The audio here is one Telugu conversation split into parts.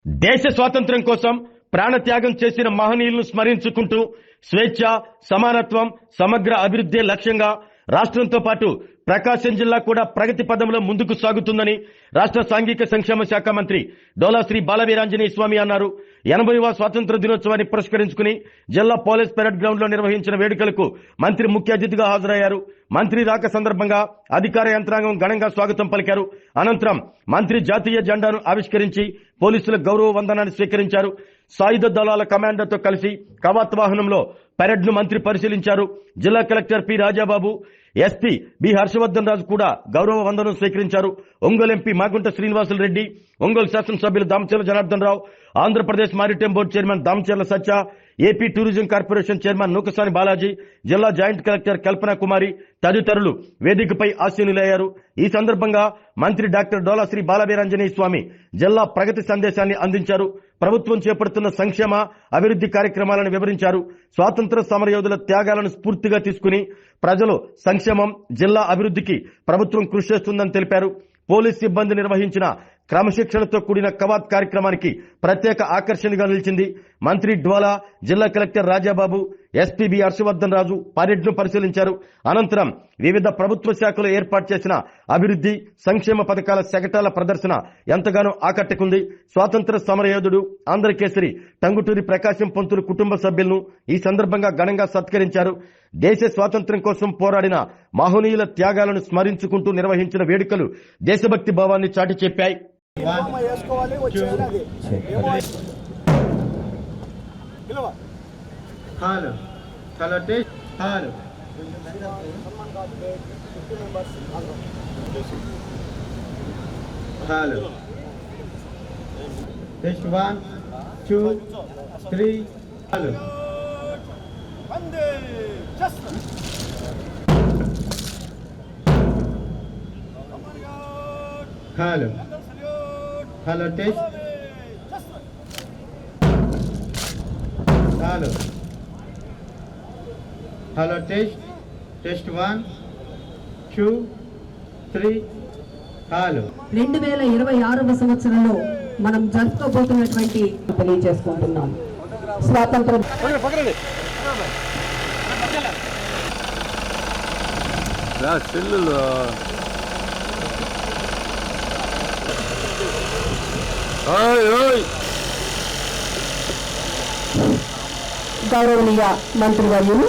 దేశ స్వాతంత్ర్యం కోసం ప్రాణత్యాగం చేసిన మహనీయులను స్మరించుకుంటూ స్వేచ్ఛ, సమానత్వం, సమగ్ర అభివృద్ధి లక్ష్యంగా రాష్ట్రంతో పాటు ప్రకాశం జిల్లా కూడా ప్రగతి పదంలో ముందుకు సాగుతుందని రాష్ట్ర సాంఘిక సంక్షేమ శాఖ మంత్రి డోలా శ్రీ బాలవీరాంజనేయ స్వామి అన్నారు. 80వ స్వాతంత్ర దినోత్సవాన్ని పురస్కరించుకుని జిల్లా పోలీస్ పెరేడ్ గ్రౌండ్ లో నిర్వహించిన వేడుకలకు మంత్రి ముఖ్య అతిథిగా హాజరయ్యారు. మంత్రి రాక సందర్భంగా అధికార యంత్రాంగం ఘనంగా స్వాగతం పలికారు. అనంతరం మంత్రి జాతీయ జెండాను ఆవిష్కరించి పోలీసుల గౌరవ వందనాన్ని స్వీకరించారు. సాయుధ దళాల కమాండర్తో కలిసి కవాత్ వాహనంలో పెరేడ్ ను మంత్రి పరిశీలించారు. జిల్లా collector P Rajababu, SP B Harshavardhan Raju కూడా గౌరవ వందనం స్వీకరించారు. ఒంగోలు ఎంపీ మాగుంట శ్రీనివాసులు రెడ్డి, ఒంగోలు శాసనసభ్యులు Damacharla Janardhan Rao, Andhra Pradesh maritime board chairman Damacharla Satya, AP tourism corporation chairman Nookasani Balaji, జిల్లా జాయింట్ కలెక్టర్ కల్పన కుమారి తదితరులు వేదికపై ఆసీనులయ్యారు. ఈ సందర్భంగా మంత్రి డాక్టర్ డోలా శ్రీ బాలవీరాంజనేయ స్వామి జిల్లా ప్రగతి సందేశాన్ని అందించారు. ప్రభుత్వం చేపడుతున్న సంక్షేమ, అభివృద్ధి కార్యక్రమాలను వివరించారు. స్వాతంత్ర సమరయోధుల త్యాగాలను స్ఫూర్తిగా తీసుకుని ప్రజలు సంక్షేమం, జిల్లా అభివృద్ధికి ప్రభుత్వం కృషి చేస్తుందని తెలిపారు. పోలీస్ సిబ్బంది నిర్వహించిన క్రమశిక్షణతో కూడిన కవాత్ కార్యక్రమానికి ప్రత్యేక ఆకర్షణగా నిలిచింది. మంత్రి డ్వాలా, జిల్లా collector Rajababu, SP B Harshavardhan Raju parade ను పరిశీలించారు. అనంతరం వివిధ ప్రభుత్వ శాఖలు ఏర్పాటు చేసిన అభివృద్ధి, సంక్షేమ పథకాల శకటాల ప్రదర్శన ఎంతగానో ఆకట్టుకుంది. స్వాతంత్ర సమరయోధుడు, ఆంధ్రకేసరి టంగుటూరి ప్రకాశం పంతులు కుటుంబ సభ్యులను ఈ సందర్భంగా ఘనంగా సత్కరించారు. దేశ స్వాతంత్ర్యం కోసం పోరాడిన మహనీయుల త్యాగాలను స్మరించుకుంటూ నిర్వహించిన వేడుకలు దేశభక్తి భావాన్ని చాటి చెప్పాయి. Hello. Hello, test. Hello. Hello, test. Test 1, 2, 3. Hello. 2026వ సంవత్సరంలో మనం జరుపుకోబోతున్నటువంటి తెలియజేసుకుంటున్నాం. స్వాతంత్రం గౌరవనీయ మంత్రివర్యులు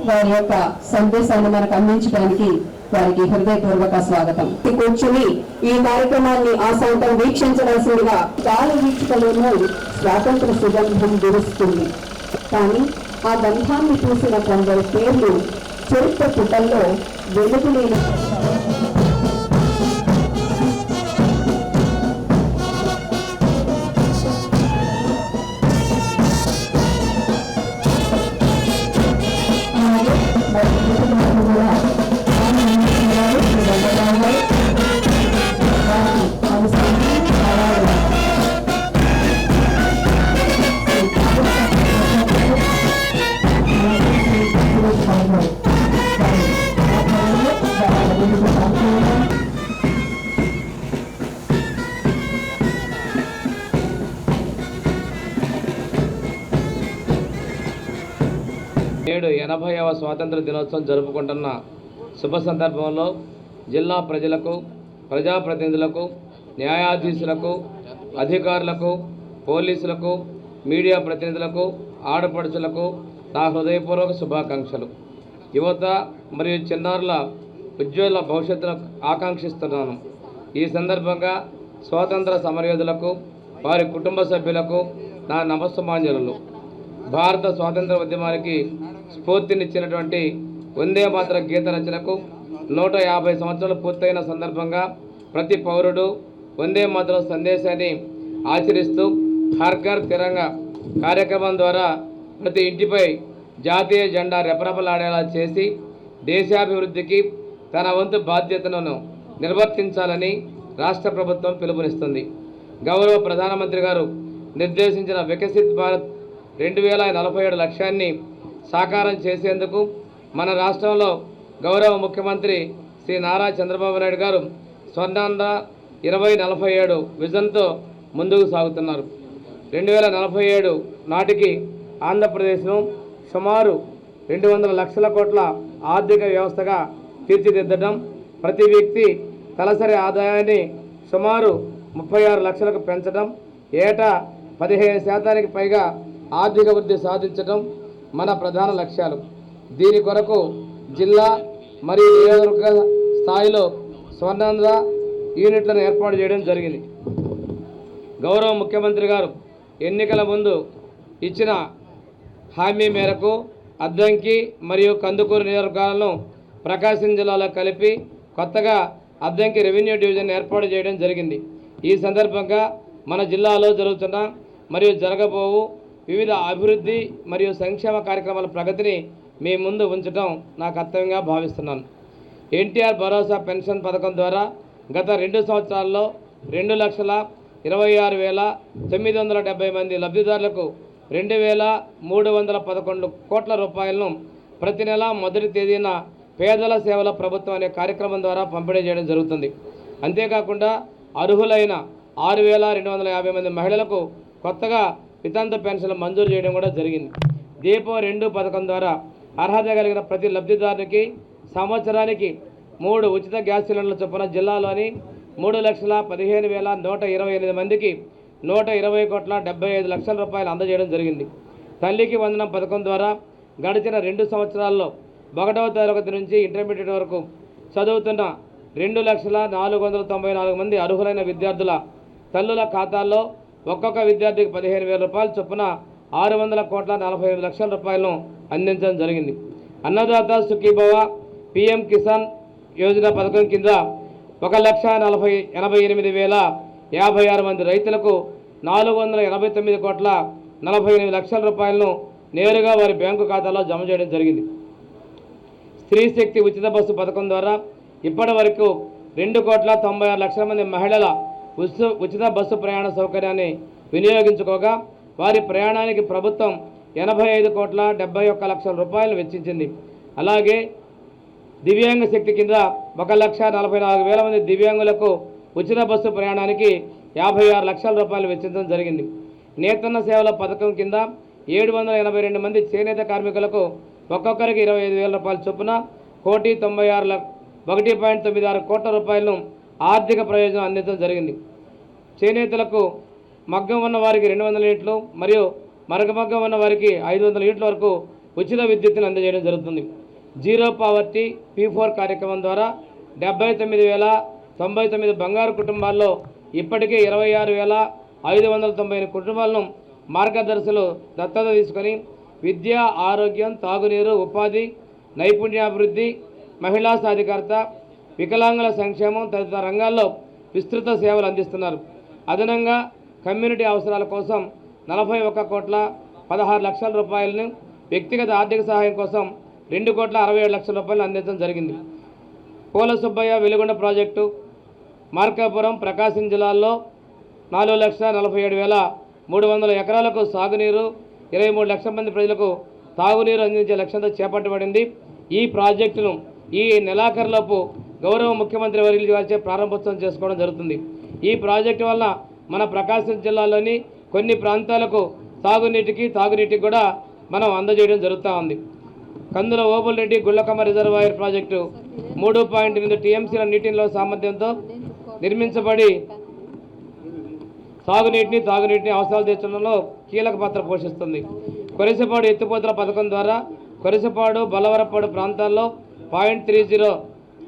వారి యొక్క సందేశాన్ని మనకు అందించడానికి వారికి హృదయపూర్వక స్వాగతం. కూర్చుని ఈ కార్యక్రమాన్ని ఆసంతం వీక్షించవలసిందిగా గాలి వీక్షకలోనూ స్వాతంత్ర సుగంధం విరుస్తుంది. కానీ ఆ గంధాన్ని చూసిన కొందరు పేర్లు చరిత్ర పుటల్లో వెలుగులేని నేడు 80వ స్వాతంత్ర దినోత్సవం జరుపుకుంటున్న శుభ సందర్భంలో జిల్లా ప్రజలకు, ప్రజాప్రతినిధులకు, న్యాయాధీశులకు, అధికారులకు, పోలీసులకు, మీడియా ప్రతినిధులకు, ఆడపడుచులకు నా హృదయపూర్వక శుభాకాంక్షలు. యువత మరియు చిన్నారుల ఉజ్వల భవిష్యత్తును ఆకాంక్షిస్తున్నాను. ఈ సందర్భంగా స్వాతంత్ర సమరయోధులకు, వారి కుటుంబ సభ్యులకు నా నమస్సుమాంజలులు. భారత స్వాతంత్ర ఉద్యమానికి స్ఫూర్తినిచ్చినటువంటి వందే మాతర గీత రచనకు 150 సంవత్సరాలు పూర్తయిన సందర్భంగా ప్రతి పౌరుడు వందే మాతరం సందేశాన్ని ఆచరిస్తూ హర్ ఘర్ తిరంగా కార్యక్రమం ద్వారా ప్రతి ఇంటిపై జాతీయ జెండా రెపరెపలాడేలా చేసి దేశాభివృద్ధికి తన వంతు బాధ్యతలను నిర్వర్తించాలని రాష్ట్ర ప్రభుత్వం పిలుపునిస్తుంది. గౌరవ ప్రధానమంత్రి గారు నిర్దేశించిన వికసిత్ భారత్ 2047 లక్ష్యాన్ని సాకారం చేసేందుకు మన రాష్ట్రంలో గౌరవ ముఖ్యమంత్రి శ్రీ నారా చంద్రబాబు నాయుడు గారు స్వర్ణాంధ్ర 2047 విజన్తో ముందుకు సాగుతున్నారు. 2047 నాటికి ఆంధ్రప్రదేశ్ను సుమారు 200 లక్షల కోట్ల ఆర్థిక వ్యవస్థగా తీర్చిదిద్దడం, ప్రతి వ్యక్తి తలసరి ఆదాయాన్ని సుమారు 36 లక్షలకు పెంచడం, ఏటా 15% పైగా ఆర్థిక వృద్ధి సాధించడం మన ప్రధాన లక్ష్యాలు. దీని కొరకు జిల్లా మరియు నియోజకవర్గ స్థాయిలో స్వర్ణాంధ్ర యూనిట్లను ఏర్పాటు చేయడం జరిగింది. గౌరవ ముఖ్యమంత్రి గారు ఎన్నికల ముందు ఇచ్చిన హామీ మేరకు అద్దంకి మరియు కందుకూరు నియోజకవర్గాలను ప్రకాశం జిల్లాలో కలిపి కొత్తగా అద్దంకి రెవెన్యూ డివిజన్ ఏర్పాటు చేయడం జరిగింది. ఈ సందర్భంగా మన జిల్లాలో జరుగుతున్న మరియు జరగబోవు వివిధ అభివృద్ధి మరియు సంక్షేమ కార్యక్రమాల ప్రగతిని మీ ముందు ఉంచడం నా కర్తవ్యంగా భావిస్తున్నాను. ఎన్టీఆర్ భరోసా పెన్షన్ పథకం ద్వారా గత 2 సంవత్సరాల్లో 2,26,970 మంది లబ్ధిదారులకు 2,311 కోట్ల రూపాయలను ప్రతి నెల మొదటి తేదీన పేదల సేవల ప్రభుత్వం అనే కార్యక్రమం ద్వారా పంపిణీ చేయడం జరుగుతుంది. అంతేకాకుండా అర్హులైన 6,250 మంది మహిళలకు కొత్తగా వితంతు పెన్షన్లు మంజూరు చేయడం కూడా జరిగింది. దీపం 2 పథకం ద్వారా అర్హత కలిగిన ప్రతి లబ్ధిదారునికి సంవత్సరానికి 3 ఉచిత గ్యాస్ సిలిండర్ల చొప్పున జిల్లాలోని 3,15,128 మందికి 120,75 కోట్ల రూపాయలు అందజేయడం జరిగింది. తల్లికి వందనం పథకం ద్వారా గడిచిన 2 సంవత్సరాల్లో 1వ తరగతి నుంచి ఇంటర్మీడియట్ వరకు చదువుతున్న 2,04,94 మంది అర్హులైన విద్యార్థుల తల్లుల ఖాతాల్లో ఒక్కొక్క విద్యార్థికి 15,000 రూపాయల చొప్పున 600,45 రూపాయలను అందించడం జరిగింది. అన్నదాత సుఖీభవ PM కిసాన్ యోజన పథకం కింద 1,88,056 మంది రైతులకు 489,48 రూపాయలను నేరుగా వారి బ్యాంకు ఖాతాలో జమ చేయడం జరిగింది. స్త్రీ శక్తి ఉచిత బస్సు పథకం ద్వారా ఇప్పటి వరకు 2,96,00,000 మంది మహిళల ఉచిత బస్సు ప్రయాణ సౌకర్యాన్ని వినియోగించుకోగా వారి ప్రయాణానికి ప్రభుత్వం 85,71,00,000 రూపాయలు వెచ్చించింది. అలాగే దివ్యాంగ శక్తి కింద 1,44,000 మంది దివ్యాంగులకు ఉచిత బస్సు ప్రయాణానికి 56 లక్షల రూపాయలు వెచ్చించడం జరిగింది. నేతన్న సేవల పథకం కింద 782 మంది చేనేత కార్మికులకు ఒక్కొక్కరికి 25,000 రూపాయల చొప్పున 1,96 కోట్ల రూపాయలను ఆర్థిక ప్రయోజనం అందించడం జరిగింది. చేనేతలకు మగ్గం ఉన్న వారికి 200 యూనిట్లు మరియు మరగమగ్గం ఉన్న వారికి 500 యూనిట్ల వరకు ఉచిత విద్యుత్తును అందజేయడం జరుగుతుంది. జీరో పావర్టీ P4 కార్యక్రమం ద్వారా 79,099 బంగారు కుటుంబాల్లో ఇప్పటికే 26,590 కుటుంబాలను మార్గదర్శులు దత్తత తీసుకొని విద్య, ఆరోగ్యం, తాగునీరు, ఉపాధి, నైపుణ్యాభివృద్ధి, మహిళా సాధికారత, వికలాంగుల సంక్షేమం తదితర రంగాల్లో విస్తృత సేవలు అందిస్తున్నారు. అదనంగా కమ్యూనిటీ అవసరాల కోసం 41,16,00,000 రూపాయలను, వ్యక్తిగత ఆర్థిక సహాయం కోసం 2,67,00,000 రూపాయలు అందించడం జరిగింది. పూల సుబ్బయ్య వెలుగొండ ప్రాజెక్టు, మార్కాపురం, ప్రకాశం జిల్లాల్లో 4,47,300 ఎకరాలకు సాగునీరు, 23 లక్షల మంది ప్రజలకు తాగునీరు అందించే లక్ష్యంతో చేపట్టబడింది. ఈ ప్రాజెక్టును ఈ నెలాఖరులోపు గౌరవ ముఖ్యమంత్రి వర్యులు వారిచే ప్రారంభోత్సవం చేసుకోవడం జరుగుతుంది. ఈ ప్రాజెక్టు వల్ల మన ప్రకాశం జిల్లాలోని కొన్ని ప్రాంతాలకు తాగునీటికి కూడా మనం అందజేయడం జరుగుతూ ఉంది. కందుల ఓబుల్రెడ్డి గుళ్ళకమ్మ రిజర్వాయర్ ప్రాజెక్టు 3.8 TMCల నీటిలో సామర్థ్యంతో నిర్మించబడి తాగునీటిని అవసరాలు తీర్చడంలో కీలక పాత్ర పోషిస్తుంది. కొరిసపాడు ఎత్తిపోతల పథకం ద్వారా కొరిసపాడు, బలవరపాడు ప్రాంతాల్లో 0.30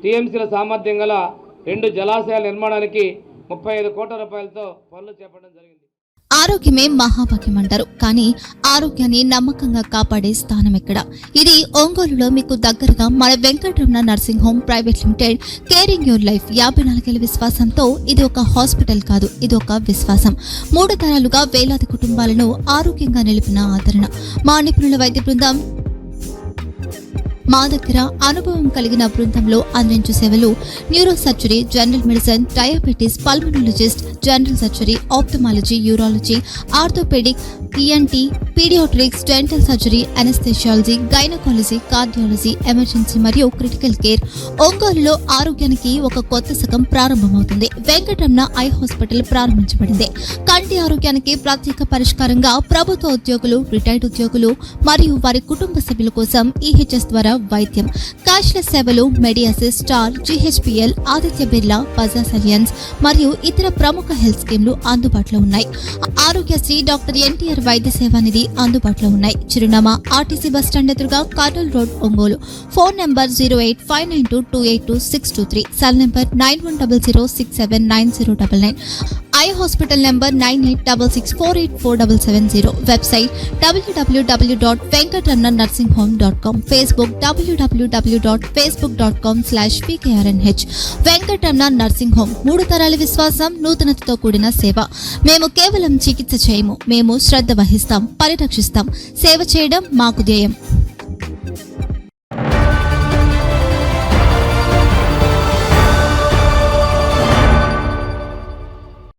TMCల సామర్థ్యం గల 2 జలాశయాల నిర్మాణానికి 35 కోట్ల రూపాయలతో పనులు చేపట్టడం జరిగింది. ఆరోగ్యమే మహాభాగ్యం అంటారు, కానీ ఆరోగ్యాన్ని నమ్మకంగా కాపాడే స్థానం ఎక్కడ? ఇది ఒంగోలులో మీకు దగ్గరగా మన Venkataramana nursing home private limited. Caring your life 54 ఏళ్ల విశ్వాసంతో ఇది ఒక హాస్పిటల్ కాదు, ఇది ఒక విశ్వాసం. 3 తరాలుగా వేలాది కుటుంబాలను ఆరోగ్యంగా నిలిపిన ఆదరణ. మా నిపుణుల వైద్య బృందం మా దగ్గర అనుభవం కలిగిన బృందంలో అందించే సేవలు neuro surgery, general medicine, diabetes, pulmonologist, general surgery, ophthalmology, urology, orthopaedic, ENT, paediatrics, dental surgery, anaesthesiology, gynaecology, cardiology, emergency మరియు క్రిటికల్ కేర్. ఒంగోలులో ఆరోగ్యానికి ఒక కొత్త శకం ప్రారంభమవుతుంది. వెంకటరమణ ఐ హాస్పిటల్ ప్రారంభించబడింది. కంటి ఆరోగ్యానికి ప్రత్యేక పరిష్కారంగా ప్రభుత్వ ఉద్యోగులు, రిటైర్డ్ ఉద్యోగులు మరియు వారి కుటుంబ సభ్యుల కోసం ఈహెచ్ఎస్ ద్వారా వైద్యం, క్యాష్లెస్ సేవలు, మెడియాసిస్, స్టార్, జీహెచ్పీఎల్, ఆదిత్య బిర్లా, బజాజ్ అలియన్స్ మరియు ఇతర ప్రముఖ హెల్త్ స్కీమ్లు అందుబాటులో ఉన్నాయి. ఆరోగ్యశ్రీ, డాక్టర్ ఎన్టీఆర్ వైద్య సేవా నిధి అందుబాటులో ఉన్నాయి. చిరునామా ఆర్టీసీ బస్టాండ్ ఎదురుగా, Kurnool road, Ongole. Phone number 08592282623, cell number 9100679099. Eye hospital number 9866484770. Website www.venkatramannursing.com. Facebook www.facebook.com/pkrnh. Venkataramana nursing home, 3 తరాల విశ్వాసం, నూతనతతో కూడిన సేవ. మేము కేవలం చికిత్స చేయము, మేము శ్రద్ధ వహిస్తాం, పరిరక్షిస్తాం. సేవ చేయడం మాకు ధ్యేయం.